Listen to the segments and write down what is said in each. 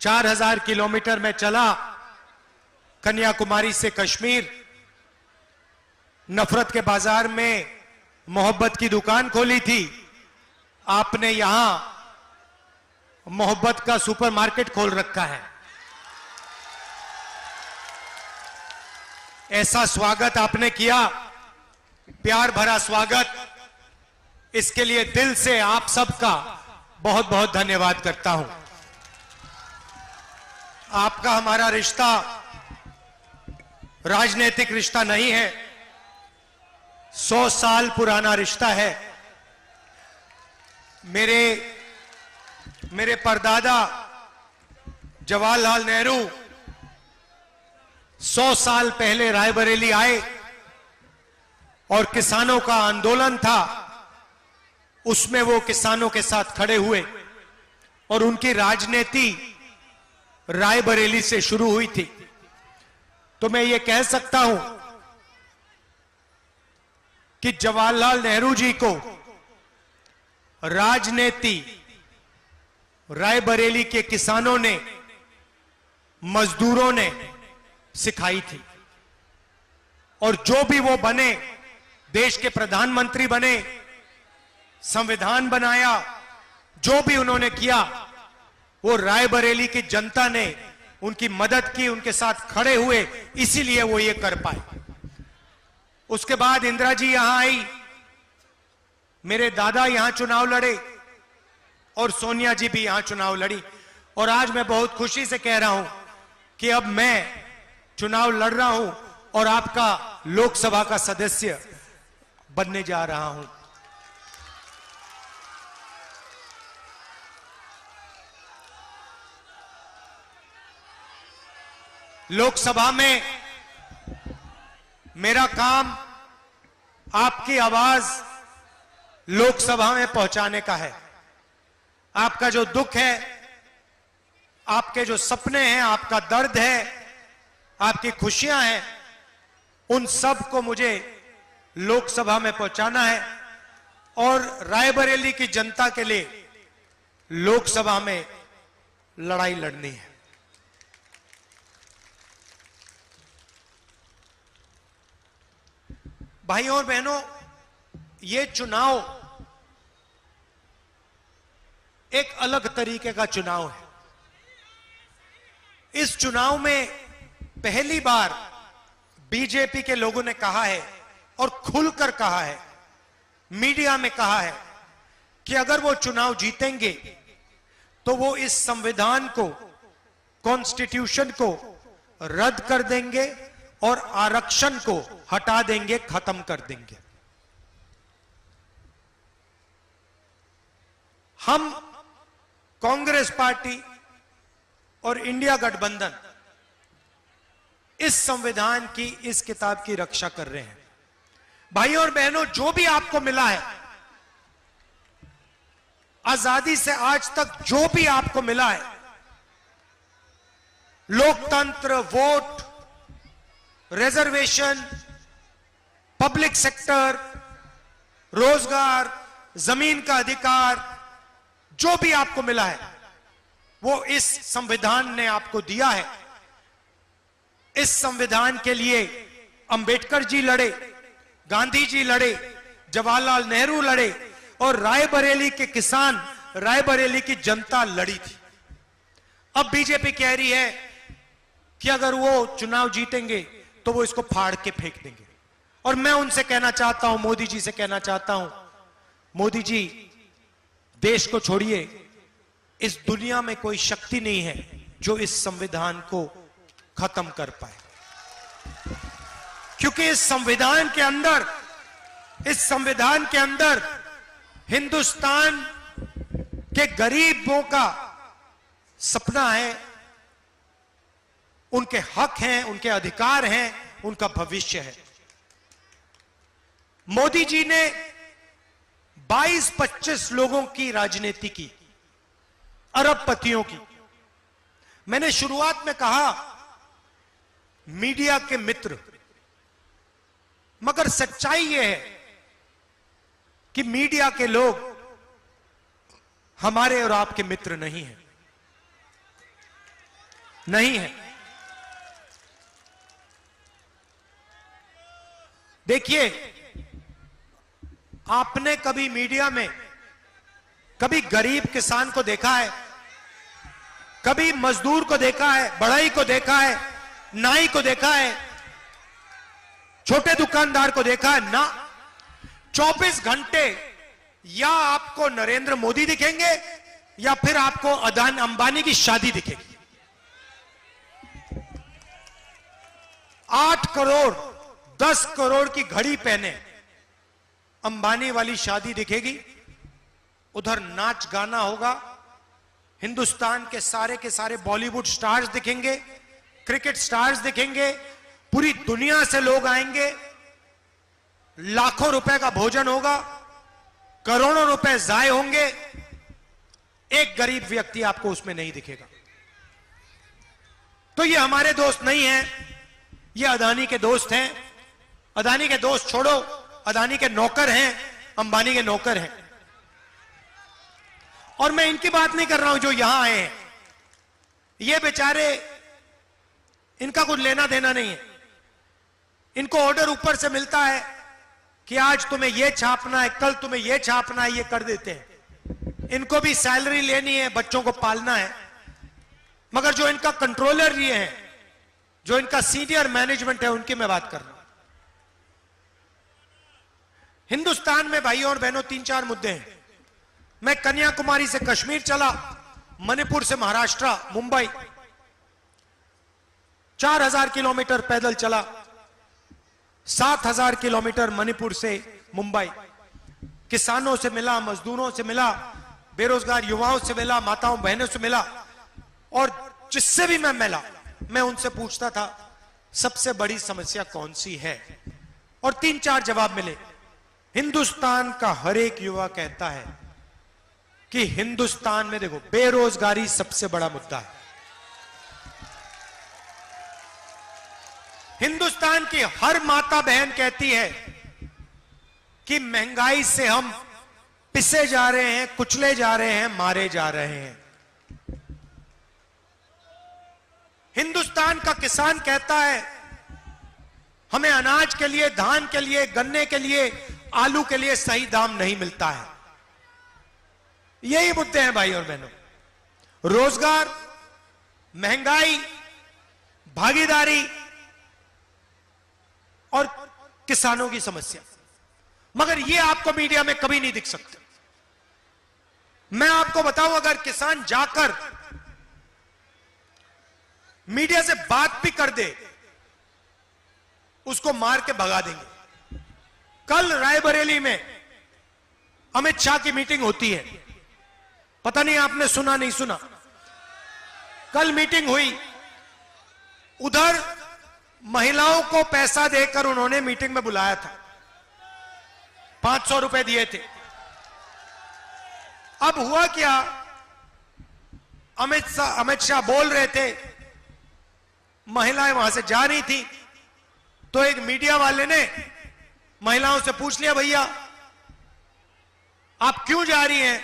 4000 kilometre में चला, कन्याकुमारी से कश्मीर, नफरत के बाजार में मोहब्बत की दुकान खोली थी। आपने यहां मोहब्बत का सुपरमार्केट खोल रखा है। ऐसा स्वागत आपने किया, प्यार भरा स्वागत, इसके लिए दिल से आप सबका बहुत बहुत धन्यवाद करता हूं। आपका हमारा रिश्ता राजनीतिक रिश्ता नहीं है, 100 साल पुराना रिश्ता है। मेरे परदादा जवाहरलाल नेहरू 100 साल पहले रायबरेली आए और किसानों का आंदोलन था, उसमें वो किसानों के साथ खड़े हुए और उनकी राजनीति रायबरेली से शुरू हुई थी। तो मैं ये कह सकता हूं कि जवाहरलाल नेहरू जी को राजनीति रायबरेली के किसानों ने, मजदूरों ने सिखाई थी। और जो भी वो बने, देश के प्रधानमंत्री बने, संविधान बनाया, जो भी उन्होंने किया, वो रायबरेली की जनता ने उनकी मदद की, उनके साथ खड़े हुए, इसीलिए वो ये कर पाए। उसके बाद इंदिरा जी यहां आई, मेरे दादा यहां चुनाव लड़े और सोनिया जी भी यहां चुनाव लड़ी। और आज मैं बहुत खुशी से कह रहा हूं कि अब मैं चुनाव लड़ रहा हूं और आपका लोकसभा का सदस्य बनने जा रहा हूं। लोकसभा में मेरा काम आपकी आवाज लोकसभा में पहुंचाने का है। आपका जो दुख है, आपके जो सपने हैं, आपका दर्द है, आपकी खुशियां हैं, उन सब को मुझे लोकसभा में पहुंचाना है और रायबरेली की जनता के लिए लोकसभा में लड़ाई लड़नी है। भाइयों और बहनों, ये चुनाव एक अलग तरीके का चुनाव है। इस चुनाव में पहली बार बीजेपी के लोगों ने कहा है और खुलकर कहा है, मीडिया में कहा है कि अगर वो चुनाव जीतेंगे तो वो इस संविधान को, कॉन्स्टिट्यूशन को रद्द कर देंगे और आरक्षण को हटा देंगे, खत्म कर देंगे। हम कांग्रेस पार्टी और इंडिया गठबंधन इस संविधान की, इस किताब की रक्षा कर रहे हैं। भाइयों और बहनों, जो भी आपको मिला है, आजादी से आज तक जो भी आपको मिला है, लोकतंत्र, वोट, रिजर्वेशन, पब्लिक सेक्टर, रोजगार, जमीन का अधिकार, जो भी आपको मिला है, वो इस संविधान ने आपको दिया है। इस संविधान के लिए अंबेडकर जी लड़े, गांधी जी लड़े, जवाहरलाल नेहरू लड़े और रायबरेली के किसान, रायबरेली की जनता लड़ी थी। अब बीजेपी कह रही है कि अगर वो चुनाव जीतेंगे तो वो इसको फाड़ के फेंक देंगे। और मैं उनसे कहना चाहता हूं, मोदी जी से कहना चाहता हूं, मोदी जी, देश को छोड़िए, इस दुनिया में कोई शक्ति नहीं है जो इस संविधान को खत्म कर पाए। क्योंकि इस संविधान के अंदर हिंदुस्तान के गरीबों का सपना है, उनके हक हैं, उनके अधिकार हैं, उनका भविष्य है। मोदी जी ने 22-25 लोगों की राजनीति की, अरबपतियों की। मैंने शुरुआत में कहा मीडिया के मित्र, मगर सच्चाई यह है कि मीडिया के लोग हमारे और आपके मित्र नहीं हैं। नहीं है। देखिए, आपने कभी मीडिया में कभी गरीब किसान को देखा है? कभी मजदूर को देखा है? बढ़ई को देखा है? नाई को देखा है? छोटे दुकानदार को देखा है? ना। 24 घंटे या आपको नरेंद्र मोदी दिखेंगे या फिर आपको अदानी अंबानी की शादी दिखेगी। 8 करोड़ 10 करोड़ की घड़ी पहने अंबानी वाली शादी दिखेगी। उधर नाच गाना होगा, हिंदुस्तान के सारे बॉलीवुड स्टार्स दिखेंगे, क्रिकेट स्टार्स दिखेंगे, पूरी दुनिया से लोग आएंगे, लाखों रुपए का भोजन होगा, करोड़ों रुपए जाए होंगे। एक गरीब व्यक्ति आपको उसमें नहीं दिखेगा। तो ये हमारे दोस्त नहीं हैं, ये अदानी के दोस्त हैं। अदानी के दोस्त छोड़ो, अदानी के नौकर हैं, अंबानी के नौकर हैं। और मैं इनकी बात नहीं कर रहा हूं जो यहां आए हैं, ये बेचारे, इनका कुछ लेना देना नहीं है। इनको ऑर्डर ऊपर से मिलता है कि आज तुम्हें यह छापना है, कल तुम्हें यह छापना है, ये कर देते हैं। इनको भी सैलरी लेनी है, बच्चों को पालना है। मगर जो इनका कंट्रोलर ये हैं, जो इनका सीनियर मैनेजमेंट है, उनकी मैं बात कर रहा हूं। हिंदुस्तान में भाइयों और बहनों 3-4 मुद्दे हैं। मैं कन्याकुमारी से कश्मीर चला, मणिपुर से महाराष्ट्र, मुंबई 4000 किलोमीटर पैदल चला, 7000 किलोमीटर मणिपुर से मुंबई। किसानों से मिला, मजदूरों से मिला, बेरोजगार युवाओं से मिला, माताओं बहनों से मिला, और जिससे भी मैं मिला, मैं उनसे पूछता था सबसे बड़ी समस्या कौन सी है, और 3-4 जवाब मिले। हिंदुस्तान का हर एक युवा कहता है कि हिंदुस्तान में देखो बेरोजगारी सबसे बड़ा मुद्दा है। हिंदुस्तान की हर माता बहन कहती है कि महंगाई से हम पिसे जा रहे हैं, कुचले जा रहे हैं, मारे जा रहे हैं। हिंदुस्तान का किसान कहता है हमें अनाज के लिए, धान के लिए, गन्ने के लिए, आलू के लिए सही दाम नहीं मिलता है। यही मुद्दे हैं भाई और बहनों, रोजगार, महंगाई, भागीदारी और किसानों की समस्या। मगर ये आपको मीडिया में कभी नहीं दिख सकते। मैं आपको बताऊं, अगर किसान जाकर मीडिया से बात भी कर दे, उसको मार के भगा देंगे। कल रायबरेली में अमित शाह की मीटिंग होती है, पता नहीं आपने सुना नहीं सुना। कल मीटिंग हुई, उधर महिलाओं को पैसा देकर उन्होंने मीटिंग में बुलाया था, 500 रुपए दिए थे। अब हुआ क्या, अमित शाह बोल रहे थे, महिलाएं वहां से जा रही थी, तो एक मीडिया वाले ने महिलाओं से पूछ लिया, भैया आप क्यों जा रही हैं?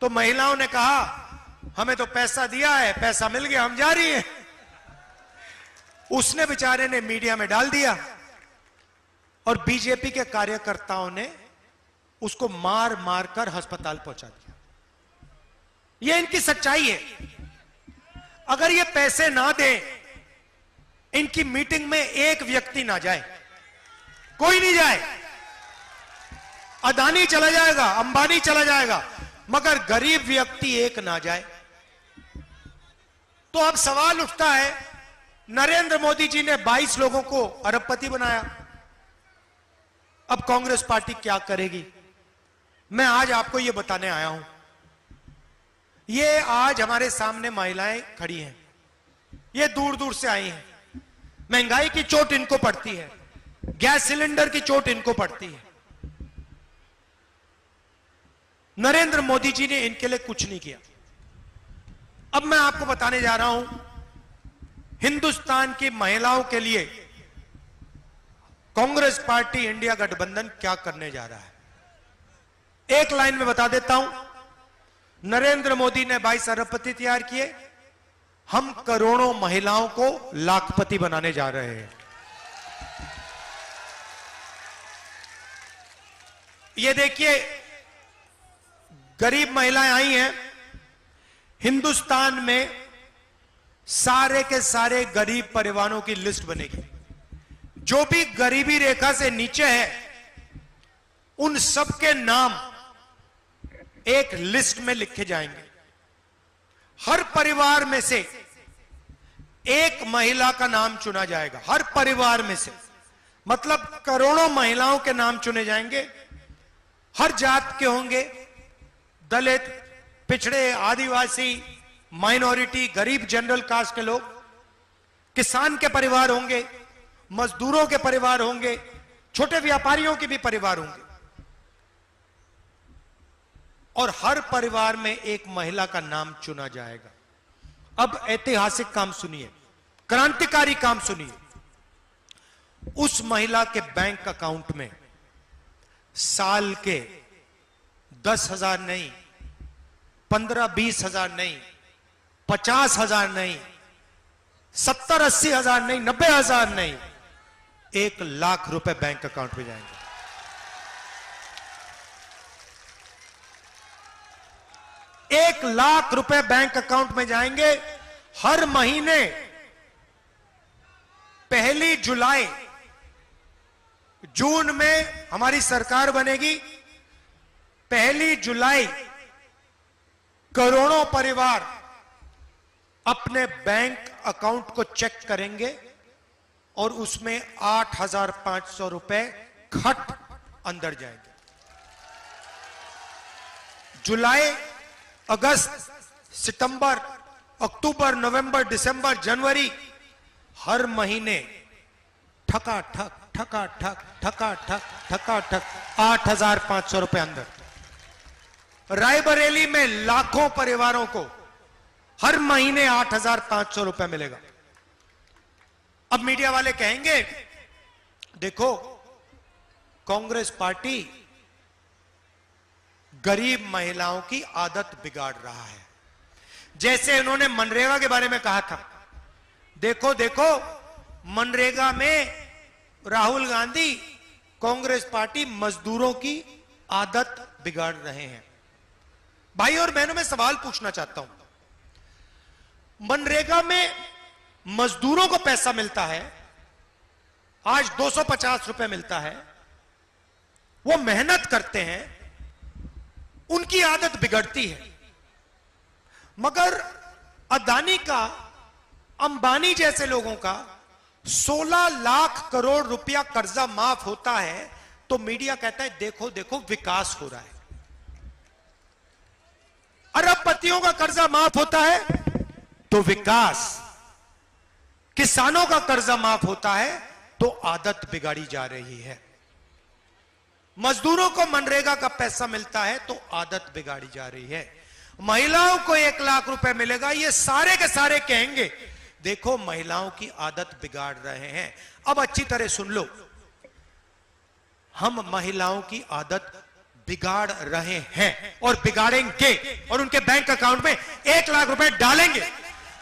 तो महिलाओं ने कहा हमें तो पैसा दिया है, पैसा मिल गया, हम जा रही हैं। उसने बेचारे ने मीडिया में डाल दिया और बीजेपी के कार्यकर्ताओं ने उसको मार मार कर अस्पताल पहुंचा दिया। यह इनकी सच्चाई है। अगर ये पैसे ना दें, इनकी मीटिंग में एक व्यक्ति ना जाए, कोई नहीं जाए, अदानी चला जाएगा, अंबानी चला जाएगा, मगर गरीब व्यक्ति एक ना जाए। तो अब सवाल उठता है, नरेंद्र मोदी जी ने 22 लोगों को अरबपति बनाया, अब कांग्रेस पार्टी क्या करेगी? मैं आज आपको यह बताने आया हूं। ये आज हमारे सामने महिलाएं खड़ी हैं, ये दूर दूर से आई हैं। महंगाई की चोट इनको पड़ती है, गैस सिलेंडर की चोट इनको पड़ती है। नरेंद्र मोदी जी ने इनके लिए कुछ नहीं किया। अब मैं आपको बताने जा रहा हूं, हिंदुस्तान की महिलाओं के लिए कांग्रेस पार्टी इंडिया गठबंधन क्या करने जा रहा है। एक लाइन में बता देता हूं, नरेंद्र मोदी ने 22 अरबपति तैयार किए, हम करोड़ों महिलाओं को लाखपति बनाने जा रहे हैं। ये देखिए, गरीब महिलाएं आई हैं। हिंदुस्तान में सारे के सारे गरीब परिवारों की लिस्ट बनेगी। जो भी गरीबी रेखा से नीचे है, उन सब के नाम एक लिस्ट में लिखे जाएंगे। हर परिवार में से एक महिला का नाम चुना जाएगा। हर परिवार में से, मतलब करोड़ों महिलाओं के नाम चुने जाएंगे। हर जात के होंगे, दलित, पिछड़े, आदिवासी, माइनॉरिटी, गरीब, जनरल कास्ट के लोग, किसान के परिवार होंगे, मजदूरों के परिवार होंगे, छोटे व्यापारियों के भी परिवार होंगे। और हर परिवार में एक महिला का नाम चुना जाएगा। अब ऐतिहासिक काम सुनिए, क्रांतिकारी काम सुनिए। उस महिला के बैंक अकाउंट में साल के 10,000 नहीं, 15-20 हजार नहीं, 50,000 नहीं, 70-80 हजार नहीं, 90 हजार नहीं, 1 लाख रुपए बैंक अकाउंट में जाएंगे। 1 लाख रुपए बैंक अकाउंट में जाएंगे। हर महीने 1 जुलाई, जून में हमारी सरकार बनेगी। 1 जुलाई करोड़ों परिवार अपने बैंक अकाउंट को चेक करेंगे और उसमें 8,500 रुपए खट अंदर जाएंगे। जुलाई, अगस्त, सितंबर, अक्टूबर, नवंबर, दिसंबर, जनवरी, हर महीने ठका ठक ठका ठक ठका ठक ठका ठक 8,500 रुपए अंदर। रायबरेली में लाखों परिवारों को हर महीने 8,500 रुपए मिलेगा। अब मीडिया वाले कहेंगे, देखो कांग्रेस पार्टी गरीब महिलाओं की आदत बिगाड़ रहा है। जैसे इन्होंने मनरेगा के बारे में कहा था, देखो देखो मनरेगा में राहुल गांधी, कांग्रेस पार्टी मजदूरों की आदत बिगाड़ रहे हैं। भाई और बहनों, मैं सवाल पूछना चाहता हूं, मनरेगा में मजदूरों को पैसा मिलता है, आज 250 रुपए मिलता है, वो मेहनत करते हैं, उनकी आदत बिगड़ती है। मगर अदानी का, अंबानी जैसे लोगों का 16 लाख करोड़ रुपया कर्जा माफ होता है तो मीडिया कहता है देखो देखो विकास हो रहा है। अरबपतियों का कर्जा माफ होता है तो विकास, किसानों का कर्जा माफ होता है तो आदत बिगाड़ी जा रही है। मजदूरों को मनरेगा का पैसा मिलता है तो आदत बिगाड़ी जा रही है। महिलाओं को 1 लाख रुपए मिलेगा, ये सारे के सारे कहेंगे देखो महिलाओं की आदत बिगाड़ रहे हैं। अब अच्छी तरह सुन लो, हम महिलाओं की आदत बिगाड़ रहे हैं और बिगाड़ेंगे और उनके बैंक अकाउंट में 1 लाख रुपए डालेंगे।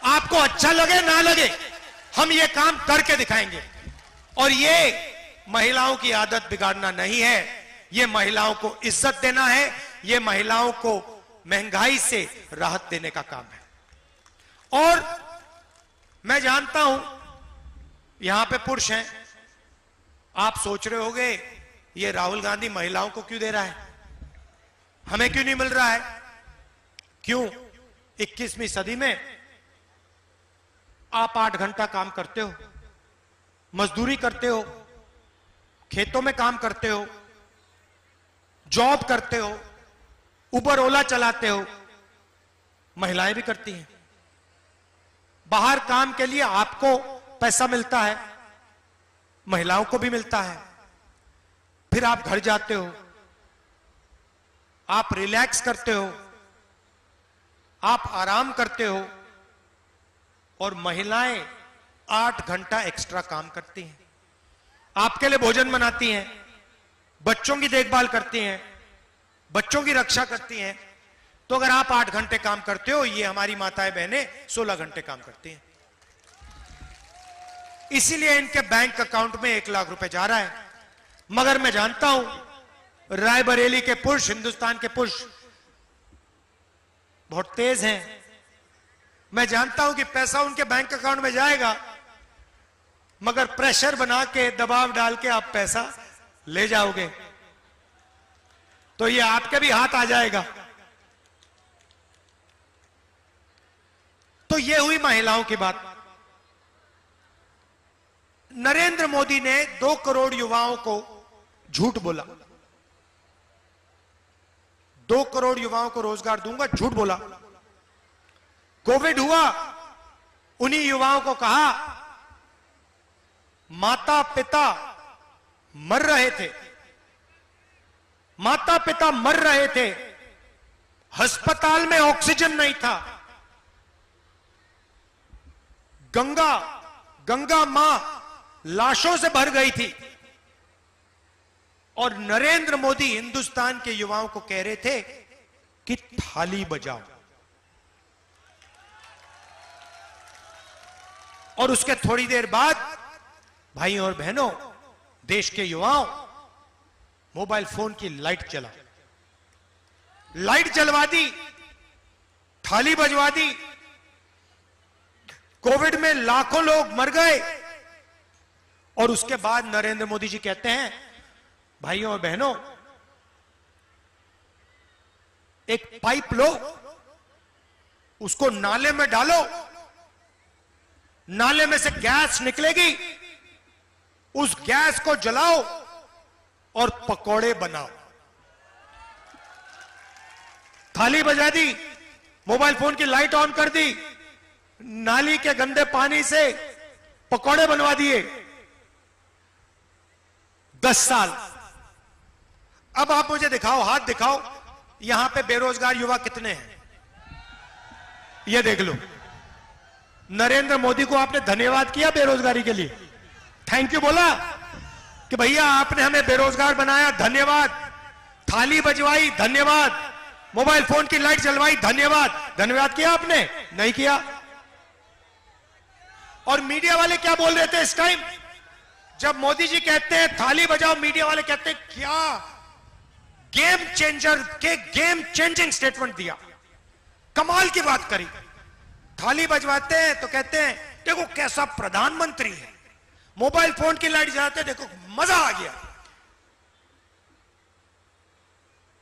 आपको अच्छा लगे ना लगे, हम ये काम करके दिखाएंगे। और ये महिलाओं की आदत बिगाड़ना नहीं है, ये महिलाओं को इज्जत देना है, ये महिलाओं को महंगाई से राहत देने का काम है। और मैं जानता हूं यहां पे पुरुष हैं, आप सोच रहे होंगे ये राहुल गांधी महिलाओं को क्यों दे रहा है, हमें क्यों नहीं मिल रहा है? क्यों? 21वीं सदी में आप 8 घंटा काम करते हो, मजदूरी करते हो, खेतों में काम करते हो, जॉब करते हो, उबर ओला चलाते हो, महिलाएं भी करती हैं। बाहर काम के लिए आपको पैसा मिलता है, महिलाओं को भी मिलता है। फिर आप घर जाते हो, आप रिलैक्स करते हो, आप आराम करते हो, और महिलाएं 8 घंटा एक्स्ट्रा काम करती हैं, आपके लिए भोजन बनाती हैं, बच्चों की देखभाल करती हैं, बच्चों की रक्षा करती हैं, तो अगर आप 8 घंटे काम करते हो, ये हमारी माताएं बहनें 16 घंटे काम करती हैं। इसीलिए इनके बैंक अकाउंट में 1 लाख रुपए जा रहा है। मगर मैं जानता हूं रायबरेली के पुरुष, हिंदुस्तान के पुरुष बहुत तेज हैं। मैं जानता हूं कि पैसा उनके बैंक अकाउंट में जाएगा, मगर प्रेशर बना के, दबाव डाल के आप पैसा ले जाओगे तो ये आपके भी हाथ आ जाएगा। तो ये हुई महिलाओं की बात। नरेंद्र मोदी ने 2 करोड़ युवाओं को झूठ बोला, 2 करोड़ युवाओं को रोजगार दूंगा, झूठ बोला। कोविड हुआ, उन्हीं युवाओं को कहा माता पिता मर रहे थे, माता पिता मर रहे थे, अस्पताल में ऑक्सीजन नहीं था, गंगा मां लाशों से भर गई थी, और नरेंद्र मोदी हिंदुस्तान के युवाओं को कह रहे थे कि थाली बजाओ। और उसके थोड़ी देर बाद भाइयों और बहनों, देश के युवाओं मोबाइल फोन की लाइट जला, लाइट जलवा दी, थाली बजवा दी। कोविड में लाखों लोग मर गए और उसके बाद नरेंद्र मोदी जी कहते हैं भाइयों और बहनों, एक पाइप लो, उसको नाले में डालो, नाले में से गैस निकलेगी, उस गैस को जलाओ और पकौड़े बनाओ। थाली बजा दी, मोबाइल फोन की लाइट ऑन कर दी, नाली के गंदे पानी से पकौड़े बनवा दिए। 10 साल। अब आप मुझे दिखाओ, हाथ दिखाओ, यहां पे बेरोजगार युवा कितने हैं, ये देख लो। नरेंद्र मोदी को आपने धन्यवाद किया बेरोजगारी के लिए? थैंक यू बोला कि भैया आपने हमें बेरोजगार बनाया, धन्यवाद। थाली बजवाई, धन्यवाद। मोबाइल फोन की लाइट जलवाई, धन्यवाद। धन्यवाद किया आपने? नहीं किया। और मीडिया वाले क्या बोल रहे थे इस टाइम जब मोदी जी कहते हैं थाली बजाओ? मीडिया वाले कहते हैं क्या गेम चेंजर के गेम चेंजिंग स्टेटमेंट दिया, कमाल की बात करी। थाली बजवाते हैं तो कहते हैं देखो कैसा प्रधानमंत्री है, मोबाइल फोन की लाइट जलाते देखो मजा आ गया।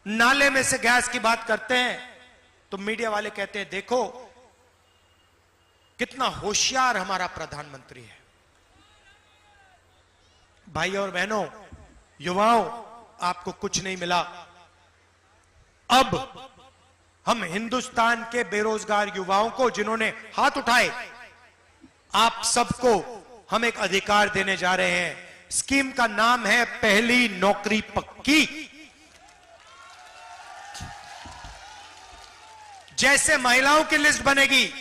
नाले में से गैस की बात करते हैं तो मीडिया वाले कहते हैं देखो कितना होशियार हमारा प्रधानमंत्री है। भाइयों और बहनों, युवाओं, आपको कुछ नहीं मिला। अब हम हिंदुस्तान के बेरोजगार युवाओं को, जिन्होंने हाथ उठाए, आप सबको हम एक अधिकार देने जा रहे हैं। स्कीम का नाम है पहली नौकरी पक्की। जैसे महिलाओं की लिस्ट बनेगी,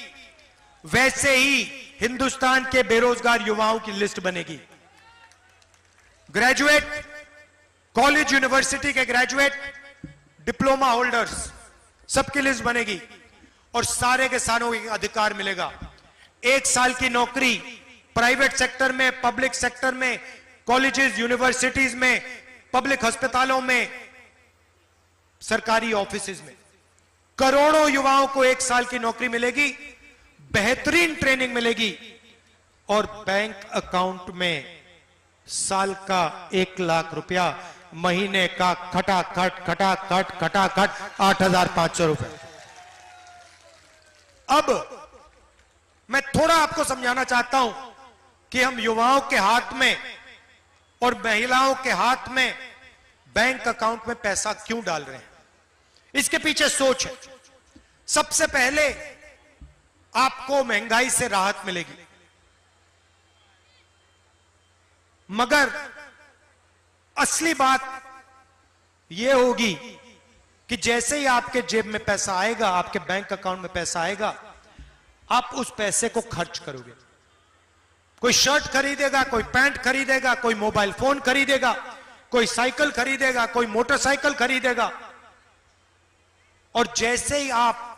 वैसे ही हिंदुस्तान के बेरोजगार युवाओं की लिस्ट बनेगी। ग्रेजुएट, कॉलेज यूनिवर्सिटी के ग्रेजुएट, डिप्लोमा होल्डर्स, सबकी लिस्ट बनेगी और सारे के सारों को अधिकार मिलेगा। 1 साल की नौकरी प्राइवेट सेक्टर में, पब्लिक सेक्टर में, कॉलेजेस, यूनिवर्सिटीज में, पब्लिक अस्पतालों में, सरकारी ऑफिसेज में। करोड़ों युवाओं को 1 साल की नौकरी मिलेगी, बेहतरीन ट्रेनिंग मिलेगी और बैंक अकाउंट में साल का 1 लाख रुपया, महीने का खटाखट 8,500 रुपए। अब मैं थोड़ा आपको समझाना चाहता हूं कि हम युवाओं के हाथ में और महिलाओं के हाथ में बैंक अकाउंट में पैसा क्यों डाल रहे हैं। इसके पीछे सोच है। सबसे पहले आपको महंगाई से राहत मिलेगी, मगर असली बात यह होगी कि जैसे ही आपके जेब में पैसा आएगा, आपके बैंक अकाउंट में पैसा आएगा, आप उस पैसे को खर्च करोगे। कोई शर्ट खरीदेगा, कोई पैंट खरीदेगा, कोई मोबाइल फोन खरीदेगा, कोई साइकिल खरीदेगा, कोई मोटरसाइकिल खरीदेगा। और जैसे ही आप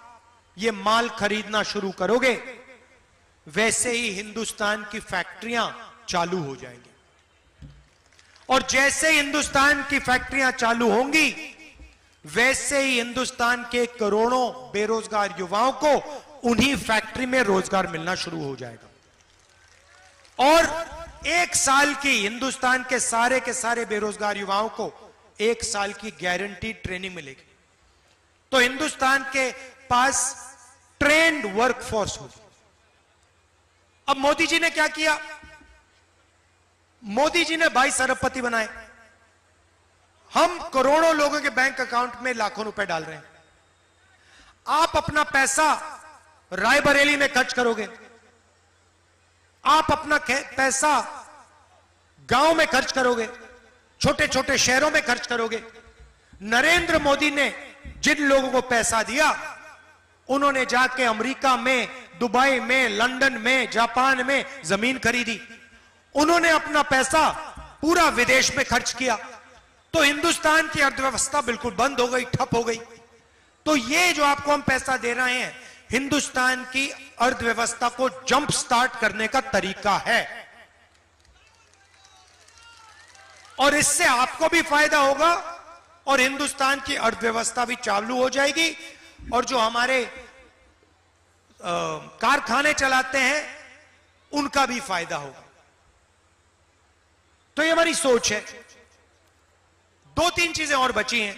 ये माल खरीदना शुरू करोगे, वैसे ही हिंदुस्तान की फैक्ट्रियां चालू हो जाएंगी। और जैसे ही हिंदुस्तान की फैक्ट्रियां चालू होंगी, वैसे ही हिंदुस्तान के करोड़ों बेरोजगार युवाओं को उन्हीं फैक्ट्री में रोजगार मिलना शुरू हो जाएगा। और 1 साल की हिंदुस्तान के सारे बेरोजगार युवाओं को 1 साल की गारंटी ट्रेनिंग मिलेगी। तो हिंदुस्तान के पास ट्रेंड वर्कफोर्स होगी। अब मोदी जी ने क्या किया? मोदी जी ने 22 अरबपति बनाए। हम करोड़ों लोगों के बैंक अकाउंट में लाखों रुपए डाल रहे हैं। आप अपना पैसा रायबरेली में खर्च करोगे, आप अपना पैसा गांव में खर्च करोगे, छोटे छोटे शहरों में खर्च करोगे। नरेंद्र मोदी ने जिन लोगों को पैसा दिया, उन्होंने जाके अमेरिका में, दुबई में, लंदन में, जापान में जमीन खरीदी। उन्होंने अपना पैसा पूरा विदेश में खर्च किया। तो हिंदुस्तान की अर्थव्यवस्था बिल्कुल बंद हो गई, ठप हो गई। तो ये जो आपको हम पैसा दे रहे हैं, हिंदुस्तान की अर्थव्यवस्था को जंप स्टार्ट करने का तरीका है। और इससे आपको भी फायदा होगा और हिंदुस्तान की अर्थव्यवस्था भी चालू हो जाएगी। और जो हमारे कारखाने चलाते हैं, उनका भी फायदा होगा। तो ये हमारी सोच है। 2-3 चीजें और बची हैं।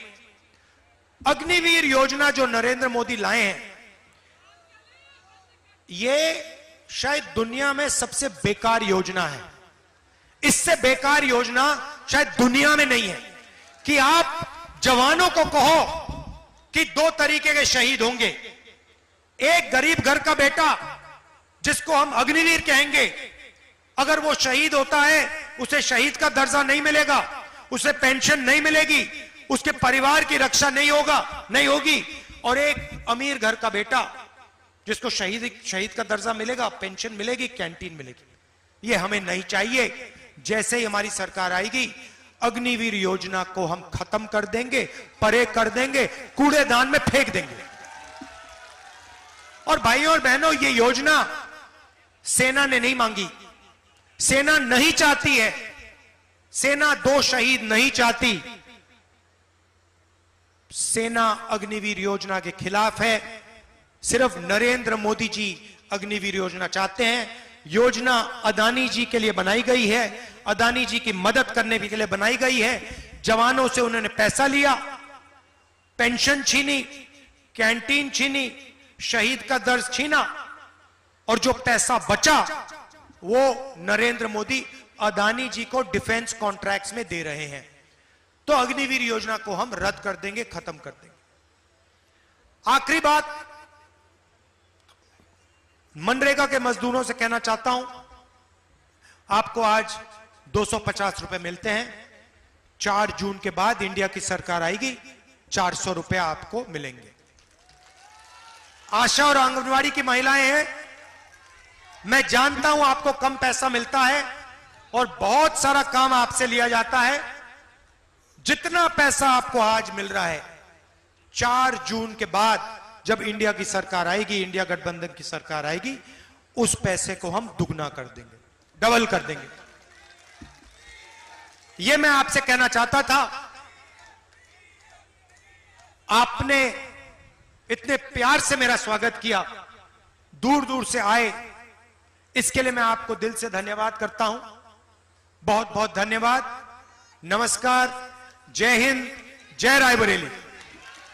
अग्निवीर योजना जो नरेंद्र मोदी लाए हैं, ये शायद दुनिया में सबसे बेकार योजना है। इससे बेकार योजना शायद दुनिया में नहीं है कि आप जवानों को कहो कि 2 तरीके के शहीद होंगे। एक गरीब घर का बेटा, जिसको हम अग्निवीर कहेंगे, अगर वो शहीद होता है, उसे शहीद का दर्जा नहीं मिलेगा, उसे पेंशन नहीं मिलेगी, उसके परिवार की रक्षा नहीं होगी। और एक अमीर घर का बेटा, जिसको शहीद का दर्जा मिलेगा, पेंशन मिलेगी, कैंटीन मिलेगी। ये हमें नहीं चाहिए। जैसे ही हमारी सरकार आएगी, अग्निवीर योजना को हम खत्म कर देंगे, परे कर देंगे, कूड़ेदान में फेंक देंगे। और भाइयों और बहनों, ये योजना सेना ने नहीं मांगी। सेना नहीं चाहती है, सेना 2 शहीद नहीं चाहती। सेना अग्निवीर योजना के खिलाफ है। सिर्फ नरेंद्र मोदी जी अग्निवीर योजना चाहते हैं। योजना अदानी जी के लिए बनाई गई है, अदानी जी की मदद करने के लिए बनाई गई है। जवानों से उन्होंने पैसा लिया, पेंशन छीनी, कैंटीन छीनी, शहीद का दर्ज छीना, और जो पैसा बचा वो नरेंद्र मोदी अदानी जी को डिफेंस कॉन्ट्रैक्ट्स में दे रहे हैं। तो अग्निवीर योजना को हम रद्द कर देंगे, खत्म कर देंगे। आखिरी बात, मनरेगा के मजदूरों से कहना चाहता हूं, आपको आज 250 रुपए मिलते हैं। 4 जून के बाद इंडिया की सरकार आएगी, 400 रुपए आपको मिलेंगे। आशा और आंगनवाड़ी की महिलाएं हैं, मैं जानता हूं आपको कम पैसा मिलता है और बहुत सारा काम आपसे लिया जाता है। जितना पैसा आपको आज मिल रहा है, 4 जून के बाद जब इंडिया की सरकार आएगी, इंडिया गठबंधन की सरकार आएगी, उस पैसे को हम दुगना कर देंगे, डबल कर देंगे। यह मैं आपसे कहना चाहता था। आपने इतने प्यार से मेरा स्वागत किया, दूर दूर से आए, इसके लिए मैं आपको दिल से धन्यवाद करता हूं। बहुत बहुत धन्यवाद। नमस्कार, जय हिंद, जय रायबरेली।